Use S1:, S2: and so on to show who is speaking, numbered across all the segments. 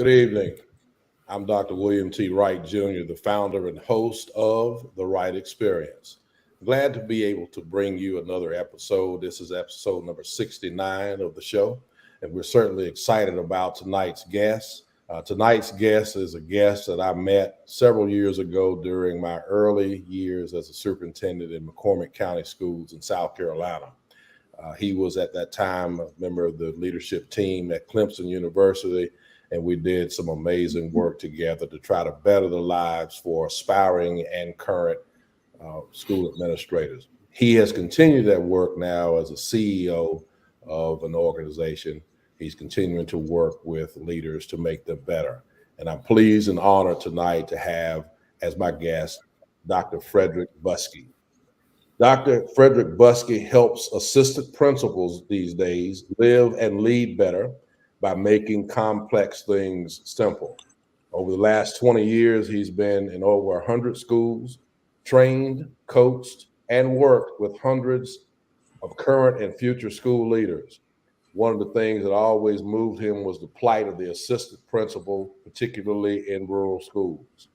S1: Good evening. I'm Dr. William T. Wright, Jr., the founder and host of The Wright Experience. Glad to be able to bring you another episode. This is episode number 69 of the show, and we're certainly excited about tonight's guest. Tonight's guest is a guest that I met several years ago during my early years as a superintendent in McCormick County Schools in South Carolina. He was at that time a member of the leadership team at Clemson University, and we did some amazing work together to try to better the lives for aspiring and current school administrators. He has continued that work now as a CEO of an organization. He's continuing to work with leaders to make them better. And I'm pleased and honored tonight to have as my guest, Dr. Frederick Buskey. Dr. Frederick Buskey helps assistant principals these days live and lead better by making complex things simple. Over the last 20 years, he's been in over 100 schools, trained, coached, and worked with hundreds of current and future school leaders. One of the things that always moved him was the plight of the assistant principal, particularly in rural schools.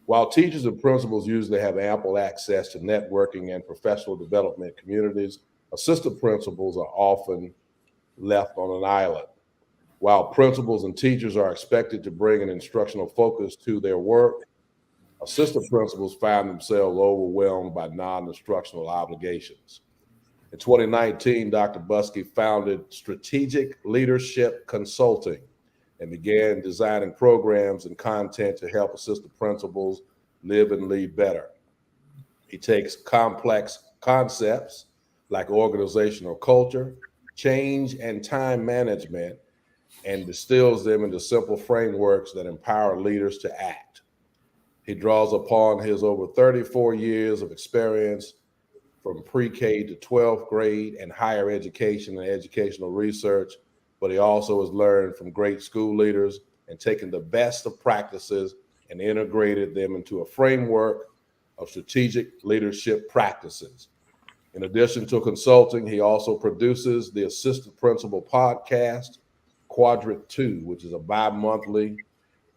S1: While teachers and principals usually have ample access to networking and professional development communities, assistant principals are often left on an island. While principals and teachers are expected to bring an instructional focus to their work, assistant principals find themselves overwhelmed by non-instructional obligations. In 2019, Dr. Buskey founded Strategic Leadership Consulting and began designing programs and content to help assistant principals live and lead better. He takes complex concepts like organizational culture, change, and time management and distills them into simple frameworks that empower leaders to act. He draws upon his over 34 years of experience from pre-K to 12th grade and higher education and educational research, but he also has learned from great school leaders and taken the best of practices and integrated them into a framework of strategic leadership practices. In addition to consulting, he also produces the Assistant Principal Podcast, Quadrant 2, which is a bi-monthly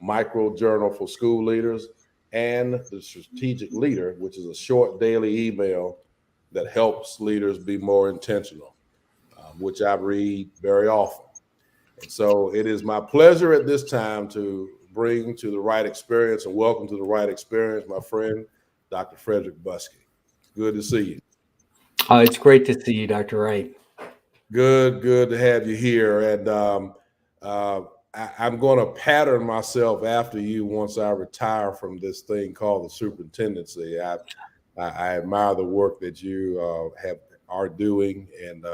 S1: micro journal for school leaders, and the Strategic Leader, which is a short daily email that helps leaders be more intentional, which I read very often. And so it is my pleasure at this time to bring to the Wright Experience and welcome to the Wright Experience, my friend, Dr. Frederick Buskey. Good to see you.
S2: It's great to see you, Dr. Wright.
S1: Good to have you here. And I'm going to pattern myself after you once I retire from this thing called the superintendency. I admire the work that you are doing, and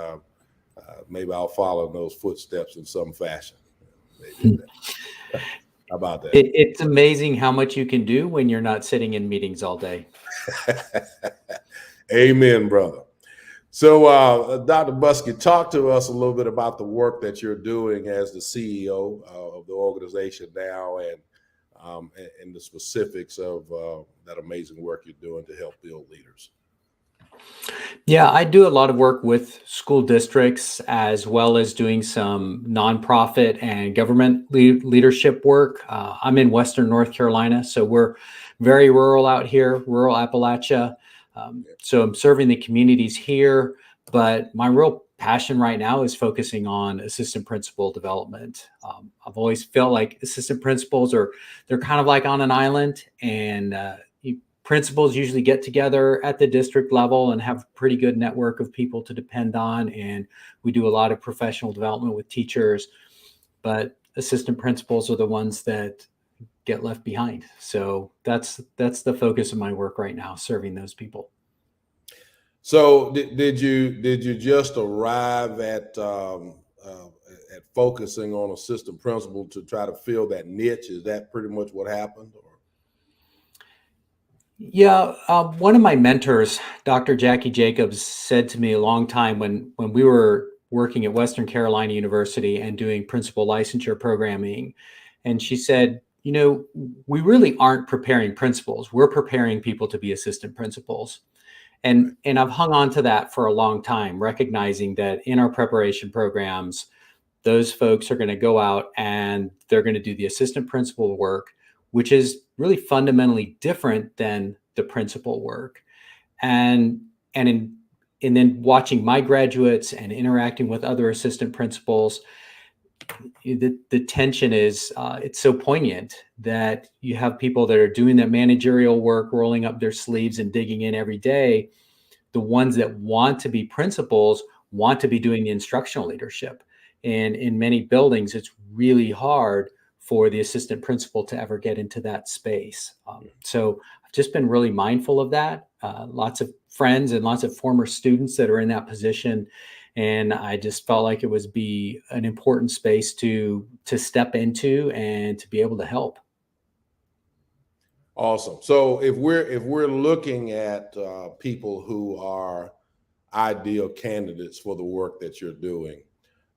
S1: maybe I'll follow those footsteps in some fashion. How about that?
S2: It's amazing how much you can do when you're not sitting in meetings all day.
S1: Amen, brother. So, Dr. Buskey, talk to us a little bit about the work that you're doing as the CEO of the organization now, and the specifics of that amazing work you're doing to help build leaders.
S2: Yeah, I do a lot of work with school districts as well as doing some nonprofit and government leadership work. I'm in Western North Carolina, so we're very rural out here, rural Appalachia. So I'm serving the communities here, but my real passion right now is focusing on assistant principal development. I've always felt like assistant principals they're kind of like on an island, and principals usually get together at the district level and have a pretty good network of people to depend on. And we do a lot of professional development with teachers, but assistant principals are the ones that get left behind. So that's the focus of my work right now, serving those people.
S1: So did you just arrive at focusing on assistant principal to try to fill that niche? Is that pretty much what happened? Or?
S2: Yeah, one of my mentors, Dr. Jackie Jacobs, said to me a long time when we were working at Western Carolina University and doing principal licensure programming, and she said, you know, we really aren't preparing principals. We're preparing people to be assistant principals. And I've hung on to that for a long time, recognizing that in our preparation programs, those folks are going to go out and they're going to do the assistant principal work, which is really fundamentally different than the principal work. And then watching my graduates and interacting with other assistant principals, the tension is it's so poignant that you have people that are doing that managerial work, rolling up their sleeves and digging in every day. The ones that want to be principals want to be doing the instructional leadership. And in many buildings, it's really hard for the assistant principal to ever get into that space. So I've just been really mindful of that. Lots of friends and lots of former students that are in that position. And I just felt like it was be an important space to step into and to be able to help.
S1: Awesome. So if we're looking at people who are ideal candidates for the work that you're doing,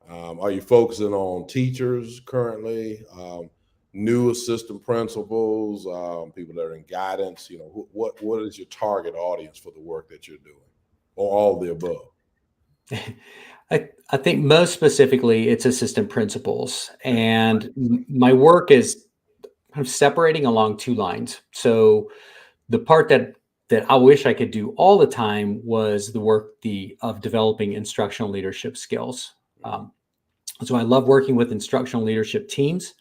S1: are you focusing on teachers currently, new assistant principals, people that are in guidance? You know, what is your target audience for the work that you're doing, or all of the above?
S2: I think most specifically it's assistant principals, and my work is kind of separating along two lines. So the part that I wish I could do all the time was the work of developing instructional leadership skills. So I love working with instructional leadership teams.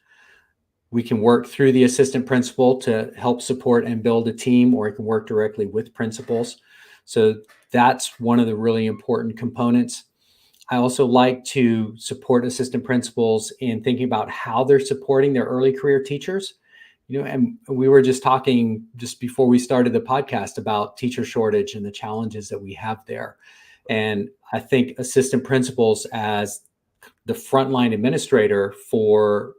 S2: We can work through the assistant principal to help support and build a team, or I can work directly with principals. So that's one of the really important components. I also like to support assistant principals in thinking about how they're supporting their early career teachers. You know, and we were just talking just before we started the podcast about teacher shortage and the challenges that we have there. And I think assistant principals as the frontline administrator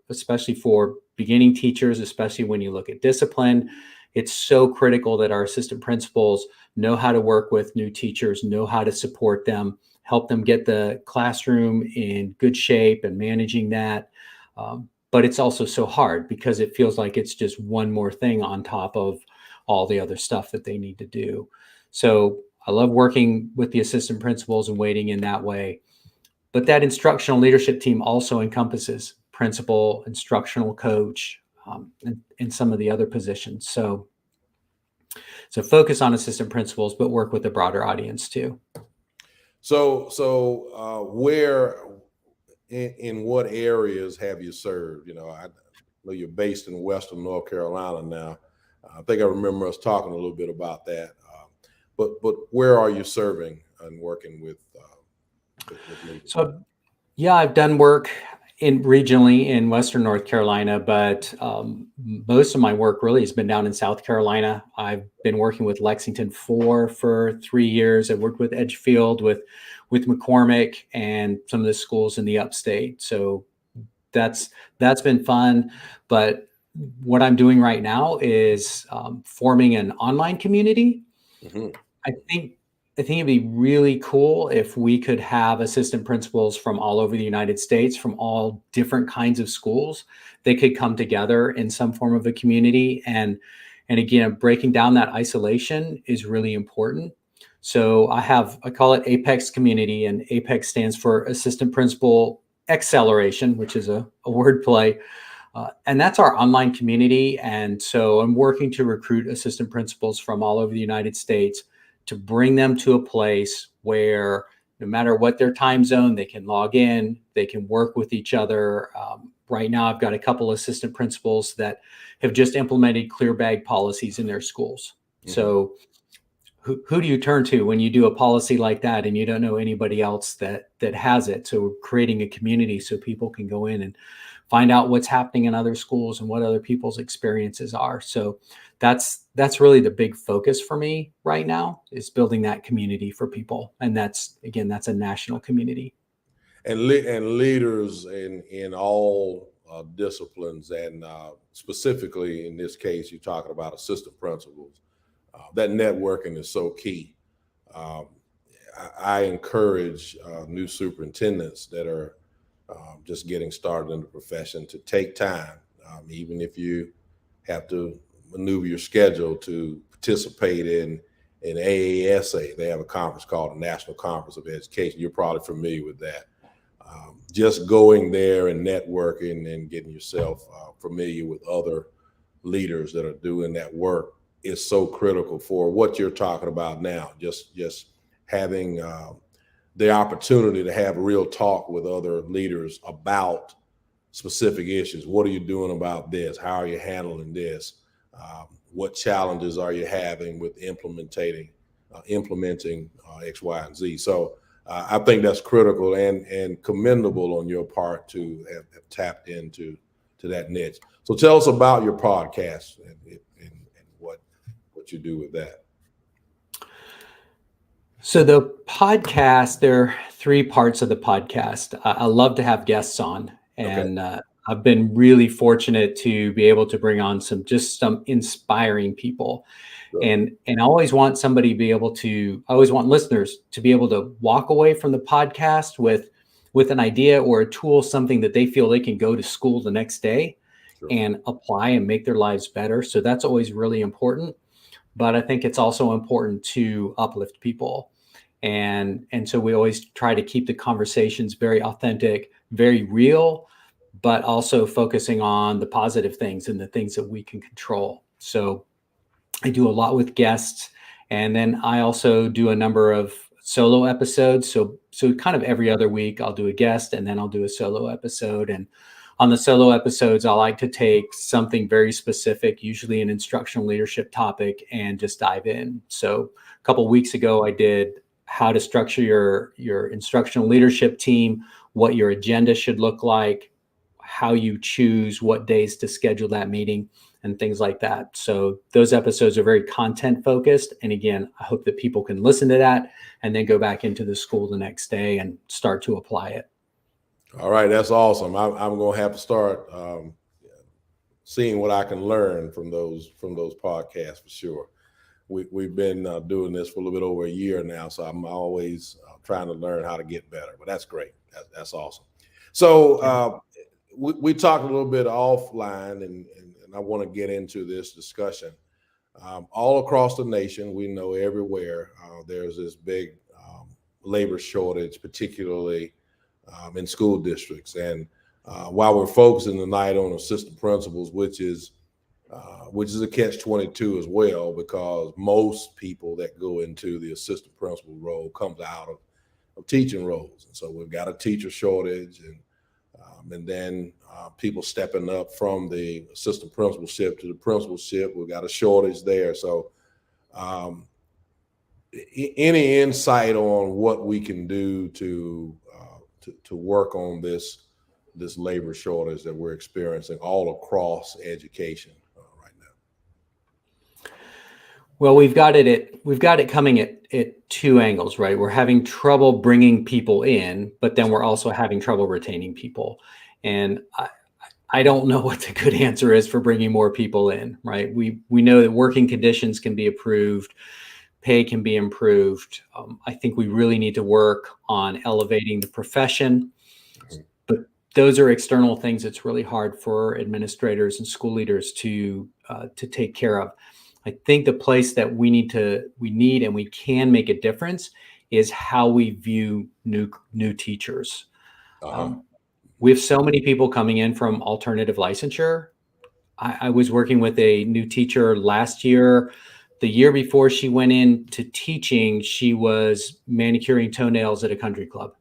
S2: especially for beginning teachers, especially when you look at discipline, it's so critical that our assistant principals know how to work with new teachers, know how to support them, help them get the classroom in good shape and managing that. But it's also so hard because it feels like it's just one more thing on top of all the other stuff that they need to do. So I love working with the assistant principals and waiting in that way. But that instructional leadership team also encompasses principal, instructional coach, and some of the other positions. So focus on assistant principals, but work with a broader audience too.
S1: So where in what areas have you served? You know, I know you're based in Western North Carolina now. I think I remember us talking a little bit about that. But where are you serving and working with leaders?
S2: So, yeah, I've done work regionally in Western North Carolina, but most of my work really has been down in South Carolina. I've been working with Lexington for 3 years. I've worked with Edgefield, with McCormick, and some of the schools in the upstate. So that's been fun. But what I'm doing right now is forming an online community. Mm-hmm. I think it'd be really cool if we could have assistant principals from all over the United States, from all different kinds of schools. They could come together in some form of a community. And again, breaking down that isolation is really important. So I call it Apex Community, and Apex stands for Assistant Principal Acceleration, which is a word play. And that's our online community. And so I'm working to recruit assistant principals from all over the United States to bring them to a place where no matter what their time zone, they can log in, they can work with each other. Right now, I've got a couple assistant principals that have just implemented clear bag policies in their schools. Mm-hmm. So who do you turn to when you do a policy like that and you don't know anybody else that has it? So we're creating a community so people can go in and find out what's happening in other schools and what other people's experiences are. So that's really the big focus for me right now, is building that community for people. And that's a national community.
S1: And leaders in all disciplines, and specifically in this case, you're talking about assistant principals. That networking is so key. I encourage new superintendents that are just getting started in the profession to take time, even if you have to maneuver your schedule to participate in AASA. They have a conference called the National Conference of Education. You're probably familiar with that. just going there and networking and getting yourself familiar with other leaders that are doing that work is so critical for what you're talking about now. Just having the opportunity to have real talk with other leaders about specific issues. What are you doing about this? How are you handling this? What challenges are you having with implementing X, Y, and Z? So I think that's critical and commendable on your part to have tapped into that niche. So tell us about your podcast and what you do with that.
S2: So the podcast, there are 3 parts of the podcast. I love to have guests on, and I've been really fortunate to be able to bring on some inspiring people. Sure. And I always want somebody to be able to, I always want listeners to be able to walk away from the podcast with an idea or a tool, something that they feel they can go to school the next day. Sure. And apply and make their lives better. So that's always really important. But I think it's also important to uplift people. And so we always try to keep the conversations very authentic, very real, but also focusing on the positive things and the things that we can control. So I do a lot with guests, and then I also do a number of solo episodes. So kind of every other week I'll do a guest, and then I'll do a solo episode. And on the solo episodes, I like to take something very specific, usually an instructional leadership topic, and just dive in. So a couple of weeks ago, I did how to structure your instructional leadership team, what your agenda should look like, how you choose what days to schedule that meeting, and things like that. So those episodes are very content focused. And again, I hope that people can listen to that and then go back into the school the next day and start to apply it.
S1: All right, that's awesome. I'm going to have to start seeing what I can learn from those podcasts for sure. We've been doing this for a little bit over a year now, so I'm always trying to learn how to get better. But that's great. That's awesome. So we talked a little bit offline, and I want to get into this discussion. All across the nation, we know everywhere there's this big labor shortage, particularly in school districts. And while we're focusing tonight on assistant principals, which is a catch-22 as well, because most people that go into the assistant principal role comes out of teaching roles. And so we've got a teacher shortage, and then people stepping up from the assistant principalship to the principalship. We've got a shortage there. So any insight on what we can do to work on this labor shortage that we're experiencing all across education right now?
S2: Well, we've got it coming at 2 angles, right? We're having trouble bringing people in, but then we're also having trouble retaining people. And I don't know what the good answer is for bringing more people in, right? We know that working conditions can be improved, pay can be improved. I think we really need to work on elevating the profession, but those are external things that's really hard for administrators and school leaders to take care of. I think the place that we need and we can make a difference is how we view new teachers. We have so many people coming in from alternative licensure. I was working with a new teacher last year. The year before she went into teaching, she was manicuring toenails at a country club.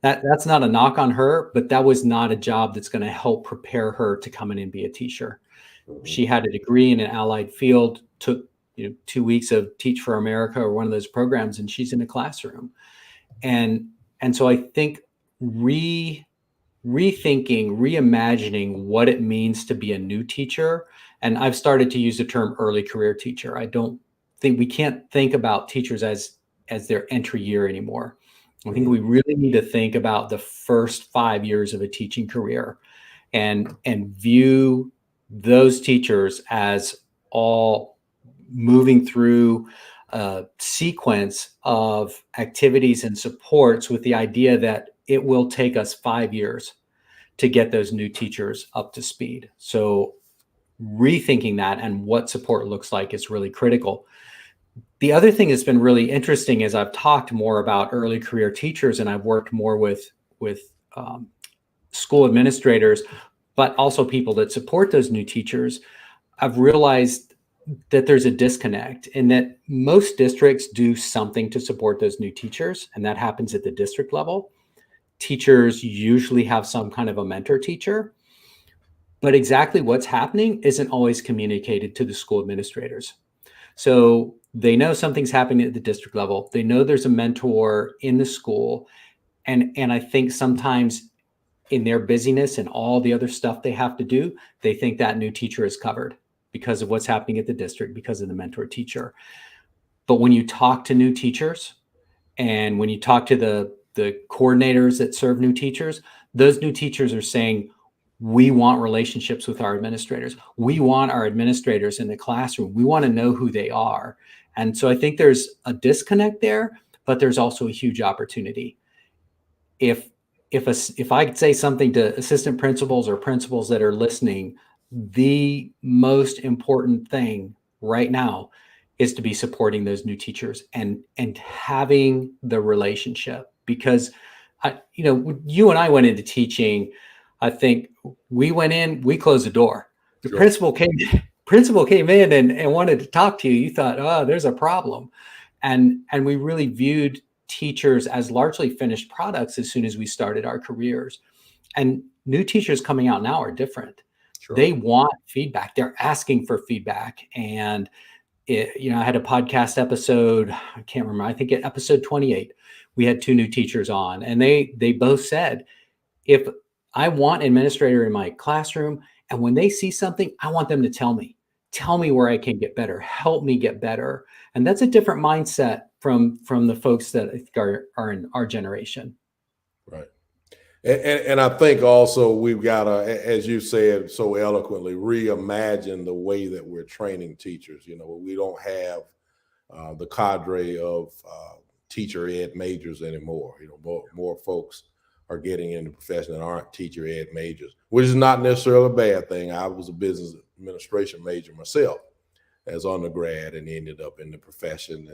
S2: That's not a knock on her, but that was not a job that's going to help prepare her to come in and be a teacher. She had a degree in an allied field, took 2 weeks of Teach for America or one of those programs, and she's in a classroom. And so I think rethinking, reimagining what it means to be a new teacher. And I've started to use the term early career teacher. I don't think we can't think about teachers as their entry year anymore. I think we really need to think about the first 5 years of a teaching career and view those teachers as all moving through a sequence of activities and supports with the idea that it will take us 5 years to get those new teachers up to speed. So rethinking that and what support looks like is really critical. The other thing that's been really interesting is I've talked more about early career teachers, and I've worked more with school administrators, but also people that support those new teachers. I've realized that there's a disconnect and that most districts do something to support those new teachers, and that happens at the district level. Teachers usually have some kind of a mentor teacher, but exactly what's happening isn't always communicated to the school administrators. So they know something's happening at the district level. They know there's a mentor in the school. And I think sometimes in their busyness and all the other stuff they have to do, they think that new teacher is covered because of what's happening at the district, because of the mentor teacher. But when you talk to new teachers and when you talk to the coordinators that serve new teachers, those new teachers are saying, we want relationships with our administrators. We want our administrators in the classroom. We want to know who they are. And so I think there's a disconnect there, but there's also a huge opportunity. If I could say something to assistant principals or principals that are listening, the most important thing right now is to be supporting those new teachers and having the relationship. Because you and I went into teaching. I think we went in, we closed the door. The
S1: Sure.
S2: principal came in and wanted to talk to you. You thought, oh, there's a problem. And we really viewed teachers as largely finished products as soon as we started our careers. And new teachers coming out now are different.
S1: Sure.
S2: They want feedback. They're asking for feedback. And I had a podcast episode, I can't remember, I think at episode 28, we had 2 new teachers on, and they both said, if I want an administrator in my classroom, and when they see something, I want them to tell me where I can get better, help me get better. And that's a different mindset from the folks that I think are in our generation.
S1: Right. And I think also we've got to, as you said so eloquently, reimagine the way that we're training teachers. We don't have the cadre of teacher ed majors anymore. More folks are getting into the profession that aren't teacher ed majors, which is not necessarily a bad thing. I was a business administration major myself as undergrad and ended up in the profession.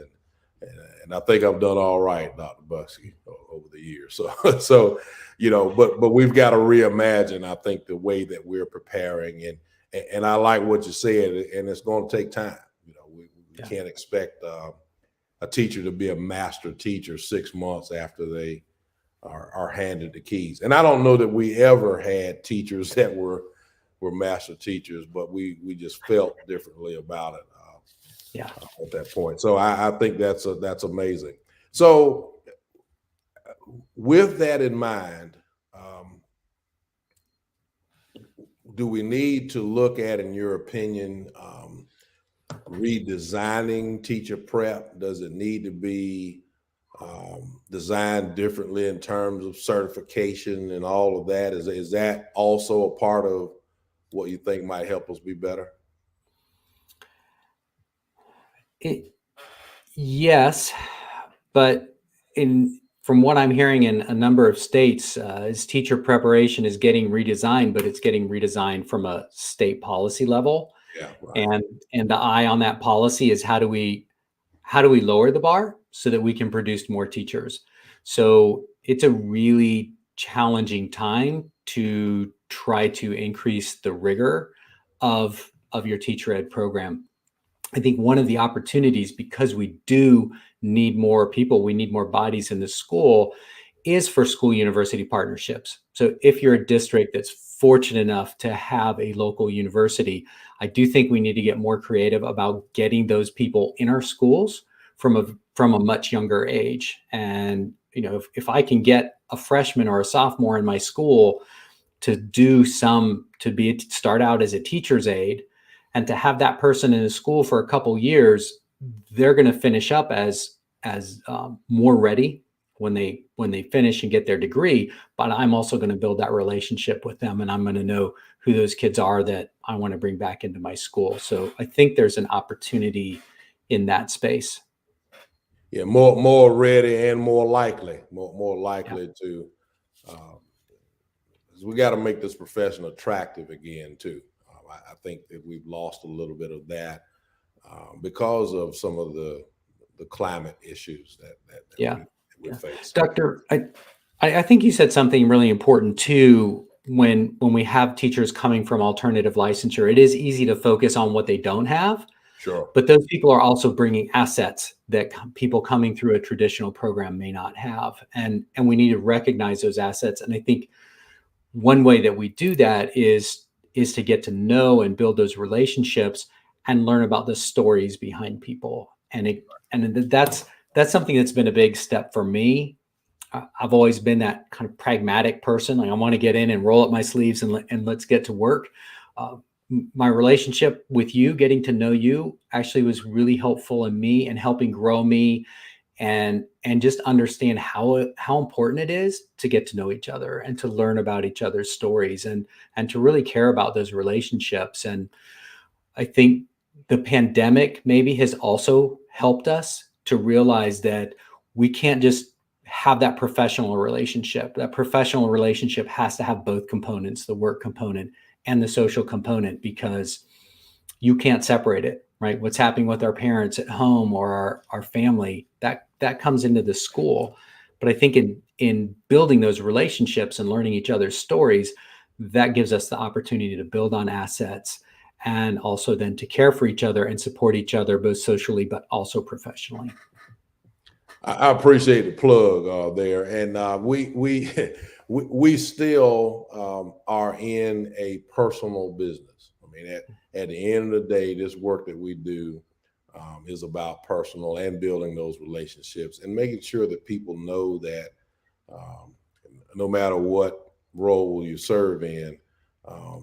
S1: And I think I've done all right, Dr. Buskey, over the years. So, but we've got to reimagine, I think, the way that we're preparing. And I like what you said, and it's going to take time. We can't expect a teacher to be a master teacher 6 months after they are handed the keys. And I don't know that we ever had teachers that were master teachers, but we just felt differently about it. At that point. So I think that's amazing. So with that in mind, do we need to look at, in your opinion, redesigning teacher prep? Does it need to be designed differently in terms of certification and all of that? Is that also a part of what you think might help us be better?
S2: Yes, but from what I'm hearing in a number of states, is teacher preparation is getting redesigned, but it's getting redesigned from a state policy level.
S1: Yeah, right.
S2: And the eye on that policy is how do we lower the bar so that we can produce more teachers? So it's a really challenging time to try to increase the rigor of your teacher ed program. I think one of the opportunities, because we do need more people, we need more bodies in the school, is for school university partnerships. So if you're a district that's fortunate enough to have a local university, I do think we need to get more creative about getting those people in our schools from a much younger age. And if I can get a freshman or a sophomore in my school to start out as a teacher's aide, and to have that person in the school for a couple years, they're going to finish up as more ready when they finish and get their degree. But I'm also going to build that relationship with them, and I'm going to know who those kids are that I want to bring back into my school. So I think there's an opportunity in that space.
S1: Yeah, more ready and more likely to. We got to make this profession attractive again too. I think that we've lost a little bit of that because of some of the climate issues that
S2: Yeah.
S1: we face.
S2: Doctor, I think you said something really important too. When we have teachers coming from alternative licensure, it is easy to focus on what they don't have,
S1: Sure.
S2: but those people are also bringing assets that people coming through a traditional program may not have, and we need to recognize those assets. And I think one way that we do that is to get to know and build those relationships and learn about the stories behind people. And that's something that's been a big step for me. I've always been that kind of pragmatic person. Like I want to get in and roll up my sleeves and let's get to work. My relationship with you, getting to know you, actually was really helpful in me and helping grow me and just understand how important it is to get to know each other and to learn about each other's stories and to really care about those relationships. And I think the pandemic maybe has also helped us to realize that we can't just have that professional relationship. That professional relationship has to have both components, the work component and the social component, because you can't separate it, right? What's happening with our parents at home or our family, that comes into the school. But I think in building those relationships and learning each other's stories, that gives us the opportunity to build on assets and also then to care for each other and support each other, both socially, but also professionally.
S1: I appreciate the plug there, and we still are in a personal business. I mean, at the end of the day, this work that we do is about personal and building those relationships and making sure that people know that no matter what role you serve in,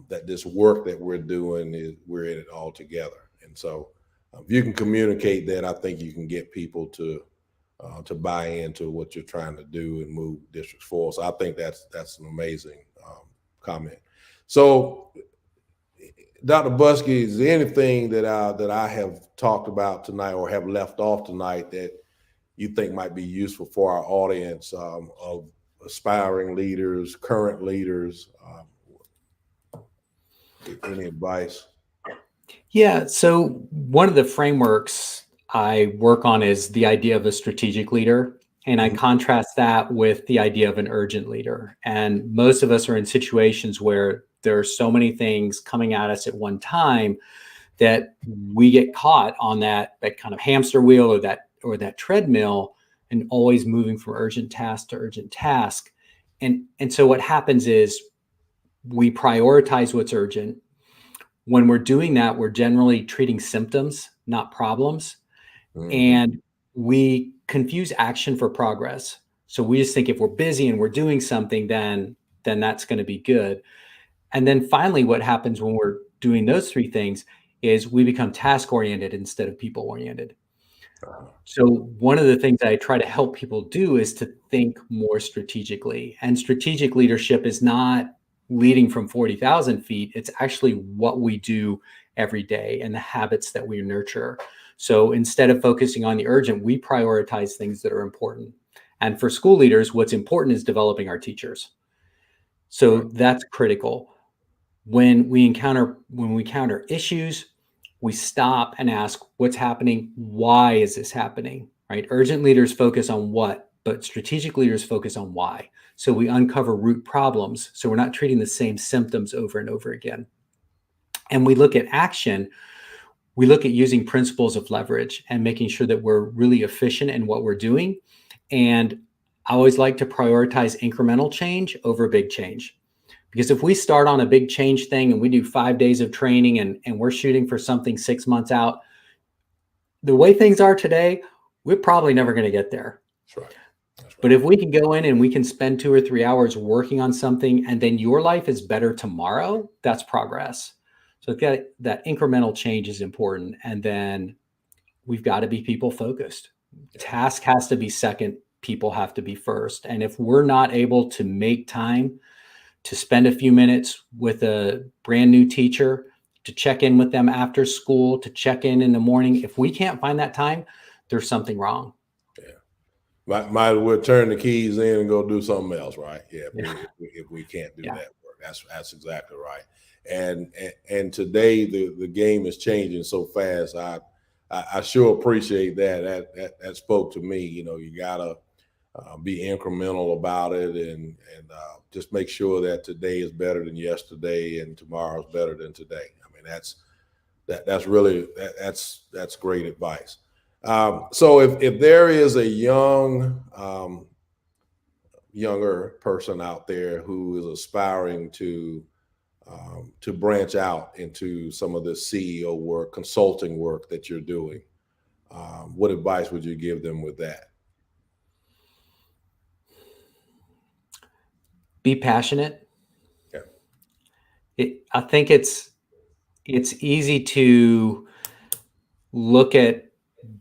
S1: that this work that we're doing we're in it all together. And so, if you can communicate that, I think you can get people to buy into what you're trying to do and move districts forward. So I think that's an amazing comment. So, Dr. Buskey, is there anything that I have talked about tonight or have left off tonight that you think might be useful for our audience of aspiring leaders, current leaders? Any advice?
S2: Yeah. So one of the frameworks I work on is the idea of a strategic leader. And I contrast that with the idea of an urgent leader. And most of us are in situations where there are so many things coming at us at one time that we get caught on that kind of hamster wheel or that treadmill and always moving from urgent task to urgent task. And so what happens is we prioritize what's urgent. When we're doing that, we're generally treating symptoms, not problems. And we confuse action for progress. So we just think if we're busy and we're doing something, then that's going to be good. And then finally, what happens when we're doing those three things is we become task-oriented instead of people-oriented. So one of the things I try to help people do is to think more strategically. And strategic leadership is not leading from 40,000 feet. It's actually what we do every day and the habits that we nurture. So instead of focusing on the urgent, we prioritize things that are important. And for school leaders, what's important is developing our teachers. So that's critical. When we encounter issues, we stop and ask what's happening. Why is this happening? Right? Urgent leaders focus on what, but strategic leaders focus on why. So we uncover root problems. So we're not treating the same symptoms over and over again. And we look at action. We look at using principles of leverage and making sure that we're really efficient in what we're doing. And I always like to prioritize incremental change over big change. Because if we start on a big change thing and we do 5 days of training and we're shooting for something 6 months out, the way things are today, we're probably never going to get there.
S1: That's right.
S2: But if we can go in and we can spend 2 or 3 hours working on something and then your life is better tomorrow, that's progress. So that incremental change is important. And then we've got to be people focused. Task has to be second. People have to be first. And if we're not able to make time to spend a few minutes with a brand new teacher, to check in with them after school, to check in the morning, if we can't find that time, there's something wrong.
S1: Yeah. Might as well turn the keys in and go do something else, right? Yeah. If we can't do that work, that's exactly right. And today the game is changing so fast. I sure appreciate that. That spoke to me. You gotta be incremental about it, and just make sure that today is better than yesterday, and tomorrow is better than today. I mean, that's really that's great advice. So if there is a younger person out there who is aspiring to branch out into some of the CEO work, consulting work that you're doing, what advice would you give them with that?
S2: Be passionate.
S1: Yeah.
S2: I think it's easy to look at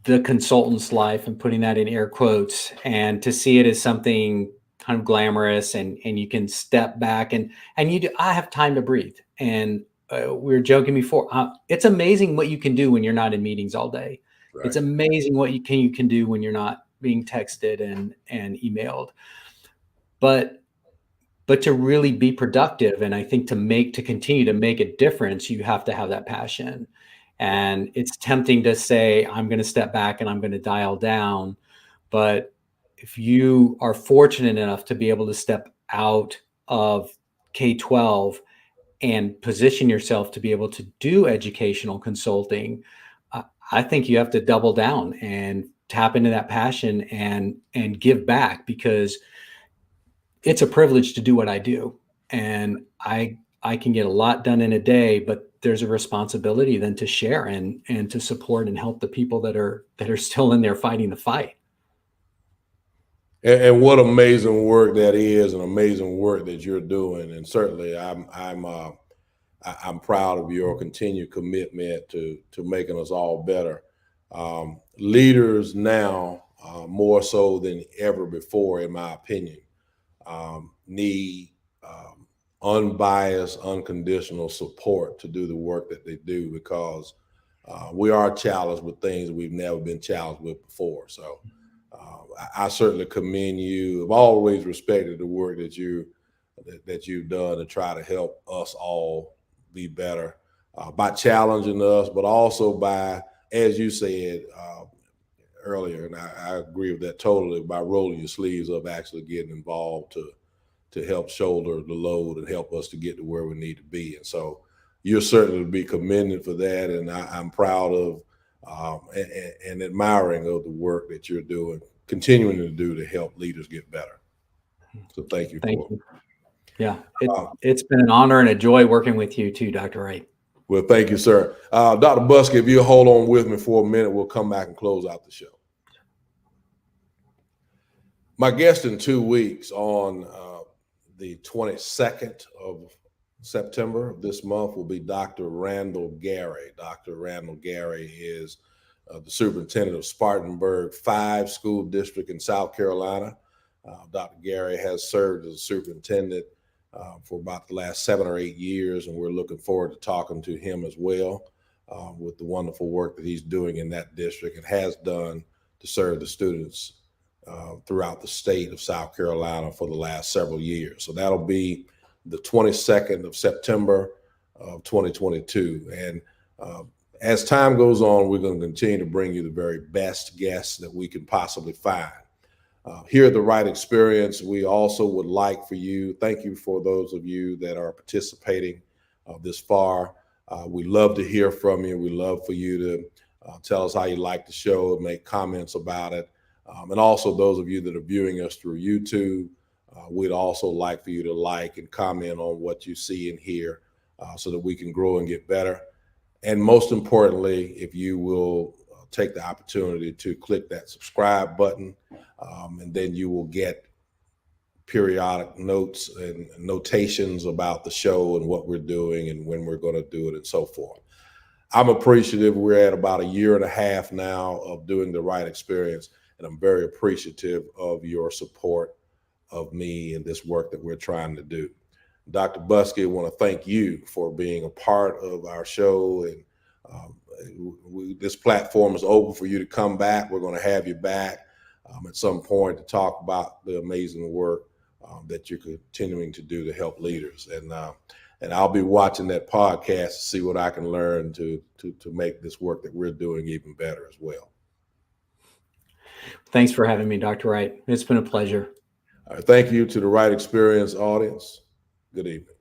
S2: the consultant's life, and putting that in air quotes, and to see it as something kind of glamorous, and you can step back and I have time to breathe. And we were joking before, it's amazing what you can do when you're not in meetings all day. Right. It's amazing what you can do when you're not being texted and emailed. But to really be productive, and I think to continue to make a difference, you have to have that passion. And it's tempting to say, I'm going to step back and I'm going to dial down. But if you are fortunate enough to be able to step out of K-12 and position yourself to be able to do educational consulting, I think you have to double down and tap into that passion and give back, because it's a privilege to do what I do. And I can get a lot done in a day, but there's a responsibility then to share and to support and help the people that are still in there fighting the fight.
S1: And what amazing work that is, and amazing work that you're doing. And certainly I'm proud of your continued commitment to making us all better. Leaders now, more so than ever before, in my opinion, need unbiased, unconditional support to do the work that they do, because we are challenged with things we've never been challenged with before. So I certainly commend you. I've always respected the work that you've done to try to help us all be better, by challenging us, but also by, as you said earlier, and I agree with that totally, by rolling your sleeves up, actually getting involved to help shoulder the load and help us to get to where we need to be. And so you're certainly to be commended for that. And I'm proud of and admiring of the work that you're doing, continuing to do to help leaders get better. So thank you.
S2: Thank you. Yeah, it's been an honor and a joy working with you too, Dr. Wright.
S1: Well, thank you, sir. Dr. Buskey, if you'll hold on with me for a minute, we'll come back and close out the show. My guest in 2 weeks, on the 22nd of September of this month, will be Dr. Randall Gary. Dr. Randall Gary is the superintendent of Spartanburg 5 school district in South Carolina. Dr. Gary has served as a superintendent for about the last 7 or 8 years, and we're looking forward to talking to him as well with the wonderful work that he's doing in that district and has done to serve the students throughout the state of South Carolina for the last several years. So that'll be the 22nd of September of 2022. And as time goes on, we're going to continue to bring you the very best guests that we can possibly find. Here at the Wright Experience, we also would like for you, thank you for those of you that are participating this far. We love to hear from you. We love for you to tell us how you like the show and make comments about it. And also those of you that are viewing us through YouTube, we'd also like for you to like and comment on what you see and hear so that we can grow and get better. And most importantly, if you will take the opportunity to click that subscribe button, and then you will get periodic notes and notations about the show and what we're doing and when we're going to do it and so forth. I'm appreciative. We're at about 1.5 years now of doing the Wright Experience, and I'm very appreciative of your support of me and this work that we're trying to do. Dr. Buskey, I want to thank you for being a part of our show, and this platform is open for you to come back. We're going to have you back at some point to talk about the amazing work that you're continuing to do to help leaders. And And I'll be watching that podcast to see what I can learn to make this work that we're doing even better as well.
S2: Thanks for having me, Dr. Wright. It's been a pleasure.
S1: All right, thank you to the Wright Experience audience. Good evening.